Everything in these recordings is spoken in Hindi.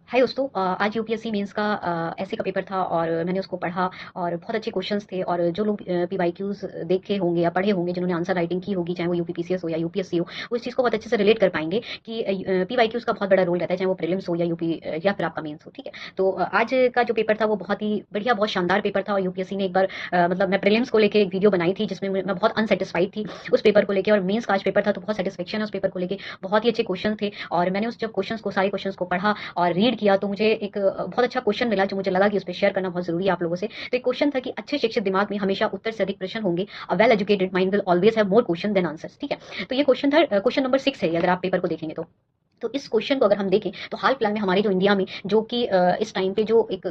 हाय दोस्तों, आज यूपीएससी मेंस का ऐसे का पेपर था और मैंने उसको पढ़ा और बहुत अच्छे क्वेश्चंस थे। और जो लोग पीवाईक्यूज देखे होंगे या पढ़े होंगे, जिन्होंने आंसर राइटिंग की होगी, चाहे वो यूपीपीसीएस हो या यूपीएससी हो, वो इस चीज़ को बहुत अच्छे से रिलेट कर पाएंगे कि पीवाईक्यूज का बहुत बड़ा रोल रहता है, चाहे वो प्रीलिम्स हो या यूपी या फिर आपका मेंस हो। ठीक है, तो आज का जो पेपर था वो बहुत ही बढ़िया, बहुत शानदार पेपर था। और यूपीएससी ने एक बार मतलब मैं प्रीलिम्स को लेकर एक वीडियो बनाई थी जिसमें मैं बहुत अनसेटिस्फाइड थी उस पेपर को लेकर, और मेंस का आज पेपर था तो बहुत सेटिस्फेक्शन है उस पेपर को लेकर। बहुत ही अच्छे क्वेश्चन थे और मैंने उस जब क्वेश्चंस को, सारे क्वेश्चंस को पढ़ा और रीड किया तो मुझे एक बहुत अच्छा क्वेश्चन मिला जो मुझे लगा कि उस पर शेयर करना बहुत जरूरी है आप लोगों से। तो एक क्वेश्चन था कि अच्छे शिक्षित दिमाग में हमेशा उत्तर से अधिक प्रश्न होंगे। A well educated mind will always have more question than answers. ठीक है, तो ये क्वेश्चन था, क्वेश्चन नंबर 6 है अगर आप पेपर को देखेंगे तो इस क्वेश्चन को अगर हम देखें तो हाल फिलहाल में हमारे जो इंडिया में जो कि इस टाइम पे जो एक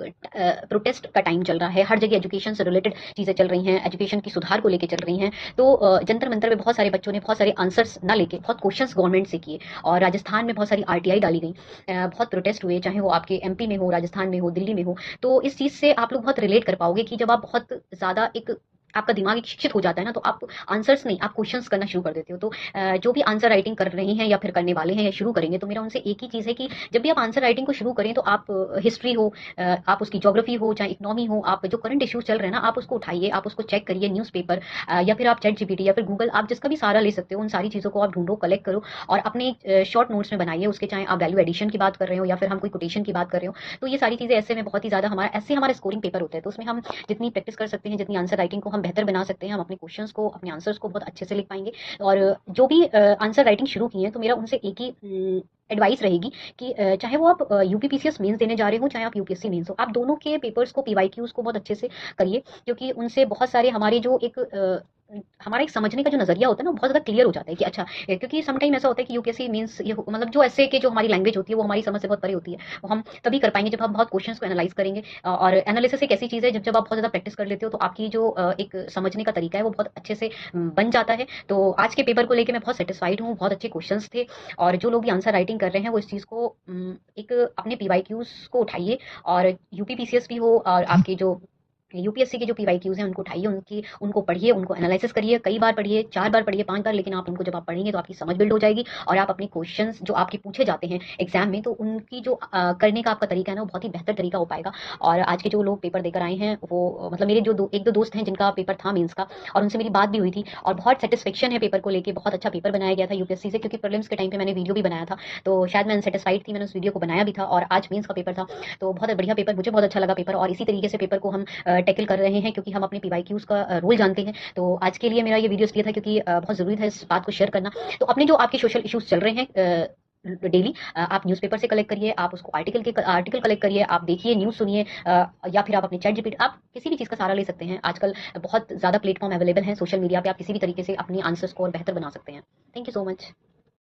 प्रोटेस्ट का टाइम चल रहा है, हर जगह एजुकेशन से रिलेटेड चीज़ें चल रही हैं, एजुकेशन की सुधार को लेकर चल रही हैं। तो जंतर मंतर में बहुत सारे बच्चों ने बहुत सारे आंसर्स ना लेके बहुत क्वेश्चंस गवर्नमेंट से किए, और राजस्थान में बहुत सारी आरटीआई डाली गई, बहुत प्रोटेस्ट हुए, चाहे वो आपके एमपी में हो, राजस्थान में हो, दिल्ली में हो। तो इस चीज़ से आप लोग बहुत रिलेट कर पाओगे कि जब आप बहुत ज़्यादा एक आपका दिमाग एक शिक्षित हो जाता है ना, तो आप आंसर्स नहीं, आप क्वेश्चंस करना शुरू कर देते हो। तो जो भी आंसर राइटिंग कर रहे हैं या फिर करने वाले हैं या शुरू करेंगे, तो मेरा उनसे एक ही चीज़ है कि जब भी आप आंसर राइटिंग को शुरू करें तो आप हिस्ट्री हो, आप उसकी ज्योग्राफी हो, चाहे इकोनॉमी हो, आप जो करंट इश्यूज चल रहे हैं ना, आप उसको उठाइए, आप उसको चेक करिए, न्यूज़पेपर या फिर आप चैट जीपीटी या फिर गूगल, आप जिसका भी सहारा ले सकते हो, उन सारी चीज़ों को आप ढूंढो, कलेक्ट करो और अपने शॉर्ट नोट्स में बनाइए उसके। चाहे आप वैल्यू एडिशन की बात कर रहे हो या फिर हम कोई कोटेशन की बात कर रहे हो, तो ये सारी चीज़ें ऐसे में बहुत ही ज़्यादा हमारा, ऐसे हमारा स्कोरिंग पेपर होता है। तो उसमें हम जितनी प्रैक्टिस कर सकते हैं, जितनी आंसर राइटिंग को हम बेहतर बना सकते हैं, हम अपने क्वेश्चंस को, अपने आंसर्स को बहुत अच्छे से लिख पाएंगे। और जो भी आंसर राइटिंग शुरू की है, तो मेरा उनसे एक ही एडवाइस रहेगी कि चाहे वो आप यूपीपीसीएस मेंस देने जा रहे हो, चाहे आप यूपीएससी मेंस हो, आप दोनों के पेपर्स को, पीवाईक्यूज को बहुत अच्छे से करिए, क्योंकि उनसे बहुत सारे हमारे जो एक हमारा एक समझने का जो नजरिया होता है ना, वो बहुत ज्यादा क्लियर हो जाता है कि अच्छा क्योंकि समटाइम ऐसा होता है कि यूपीएससी मींस ये मतलब जो ऐसे के जो हमारी लैंग्वेज होती है वो हमारी समझ से बहुत परे होती है। वो हम तभी कर पाएंगे जब हम बहुत क्वेश्चंस को एनालाइज करेंगे। और एनालिसिस एक ऐसी चीज है, जब आप बहुत ज्यादा प्रैक्टिस कर लेते हो तो आपकी जो एक समझने का तरीका है वो बहुत अच्छे से बन जाता है। तो आज के पेपर को लेकर मैं बहुत सेटिस्फाइड हूँ, बहुत अच्छे क्वेश्चंस थे। और जो लोग भी आंसर राइटिंग कर रहे हैं वो इस चीज को एक अपने पीवाईक्यूज को उठाइए, और यूपीपीसीएस भी हो और आपके जो यूपीएससी के जो पीवाईक्यूज हैं उनको उठाइए, उनको पढ़िए, उनको एनालिसिस करिए, कई बार पढ़िए, 4 बार पढ़िए, 5 बार, लेकिन आप उनको जब आप पढ़ेंगे तो आपकी समझ बिल्ड हो जाएगी और आप अपने क्वेश्चंस जो आपके पूछे जाते हैं एग्जाम में, तो उनकी जो करने का आपका तरीका है ना, वो बहुत ही बेहतर तरीका हो पाएगा। और आज के जो लोग पेपर देकर आए हैं वो मतलब मेरे जो एक दो दोस्त हैं जिनका पेपर था मेंस का, और उनसे मेरी बात भी हुई थी और बहुत सेटिस्फेक्शन है पेपर को लेके। बहुत अच्छा पेपर बनाया गया था यूपीएससी से, क्योंकि प्रीलिम्स के टाइम पे मैंने वीडियो भी बनाया था, तो शायद मैं अनसेटिस्फाइड थी, मैंने उस वीडियो को बनाया भी था। और आज मेंस का पेपर था तो बहुत बढ़िया पेपर, मुझे बहुत अच्छा लगा पेपर। और इसी तरीके से पेपर को हम टैकल कर रहे हैं, क्योंकि हम अपने पीवाईक्यूज का रोल जानते हैं। तो आज के लिए मेरा ये वीडियो इसलिए था क्योंकि बहुत ज़रूरी था इस बात को शेयर करना। तो अपने जो आपके सोशल इश्यूज चल रहे हैं डेली, आप न्यूज़पेपर से कलेक्ट करिए, आप उसको आर्टिकल कलेक्ट करिए, आप देखिए, न्यूज़ सुनिए, या फिर आप अपने चैट जीपीटी, आप किसी भी चीज़ का सहारा ले सकते हैं। आजकल बहुत ज़्यादा प्लेटफॉर्म अवेलेबल हैं सोशल मीडिया पे, आप किसी भी तरीके से अपने आंसर्स को और बेहतर बना सकते हैं। Thank you so much.